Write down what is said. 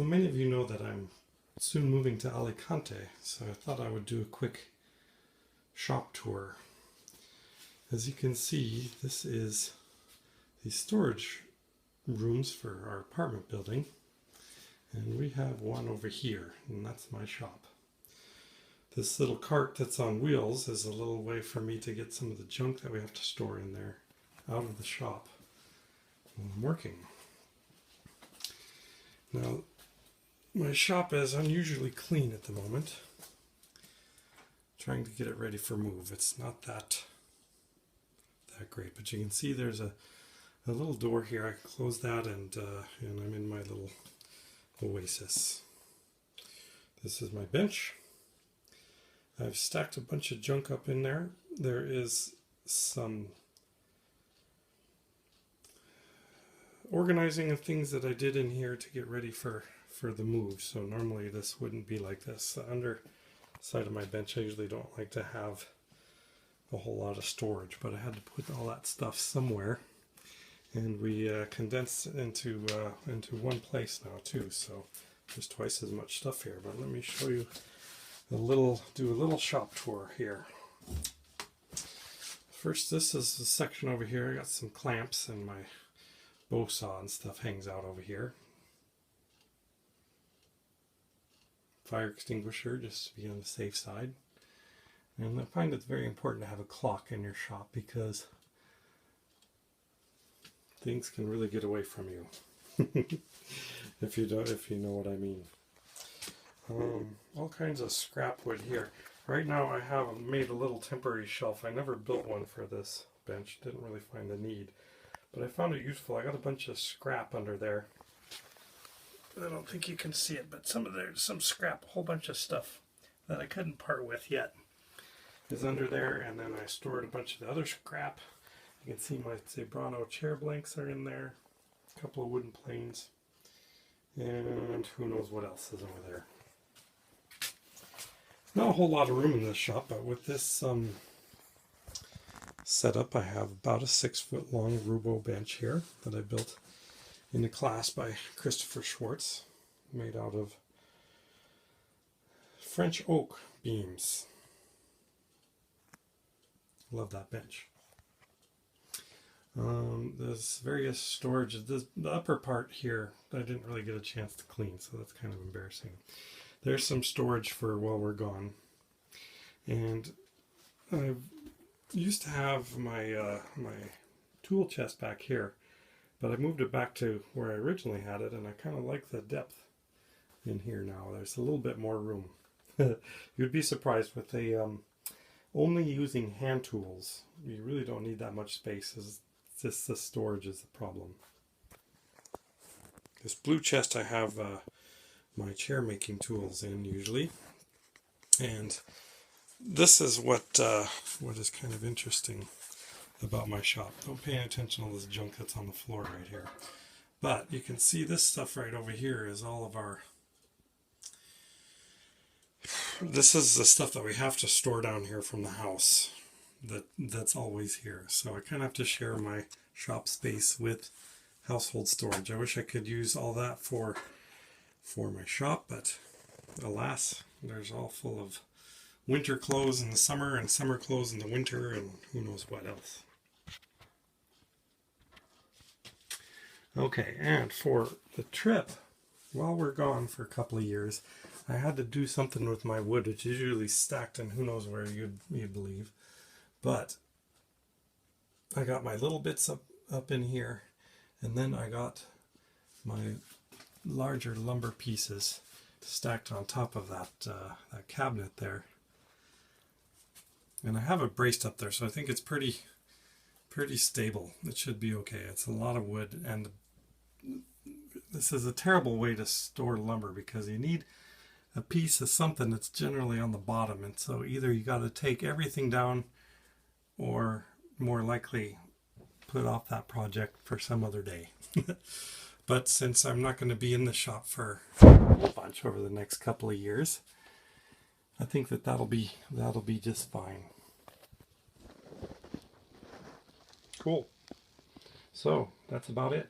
So many of you know that I'm soon moving to Alicante, so I thought I would do a quick shop tour. As you can see, this is the storage rooms for our apartment building, and we have one over here, and that's my shop. This little cart that's on wheels is a little way for me to get some of the junk that we have to store in there out of the shop while I'm working. Now, my shop is unusually clean at the moment. Trying to get it ready for move. It's not that great, but you can see there's a little door here. I can close that, and I'm in my little oasis. This is my bench. I've stacked a bunch of junk up in there. There is some organizing of things that I did in here to get ready for the move. So normally this wouldn't be like this. The underside of my bench, I usually don't like to have a whole lot of storage, but I had to put all that stuff somewhere, and we condensed it into one place now too. So there's twice as much stuff here. But let me show you do a little shop tour here. First, this is the section over here. I got some clamps, and my bow saw and stuff hangs out over here. Fire extinguisher, just to be on the safe side. And I find it's very important to have a clock in your shop because things can really get away from you if you know what I mean. All kinds of scrap wood here. Right now I have made a little temporary shelf. I never built one for this bench. Didn't really find the need, but I found it useful. I got a bunch of scrap under there. I don't think you can see it, but there's some scrap, a whole bunch of stuff that I couldn't part with yet is under there. And then I stored a bunch of the other scrap. You can see my Zebrano chair blanks are in there, a couple of wooden planes, and who knows what else is over there. Not a whole lot of room in this shop, but with this setup, I have about a 6-foot long Roubo bench here that I built in a class by Christopher Schwartz, made out of French oak beams. Love that bench. There's various storage. The upper part here I didn't really get a chance to clean, so that's kind of embarrassing. There's some storage for while we're gone. And I used to have my my tool chest back here, but I moved it back to where I originally had it, and I kind of like the depth in here now. There's a little bit more room. You'd be surprised with only using hand tools. You really don't need that much space. It's just the storage is the problem. This blue chest I have my chair making tools in usually, and this is what is kind of interesting about my shop. Don't pay any attention to all this junk that's on the floor right here, but you can see this stuff right over here is all of our, this is the stuff that we have to store down here from the house that's always here. So I kind of have to share my shop space with household storage. I wish I could use all that for my shop, but alas, there's all full of winter clothes in the summer and summer clothes in the winter and who knows what else. Okay, and for the trip, while we're gone for a couple of years, I had to do something with my wood. It's usually stacked in who knows where you'd believe, but I got my little bits up in here, and then I got my larger lumber pieces stacked on top of that cabinet there, and I have it braced up there, so I think it's pretty stable. It should be okay. It's a lot of wood, and this is a terrible way to store lumber because you need a piece of something that's generally on the bottom, and so either you got to take everything down or more likely put off that project for some other day. But since I'm not going to be in the shop for a whole bunch over the next couple of years, I think that'll be just fine. Cool. So that's about it.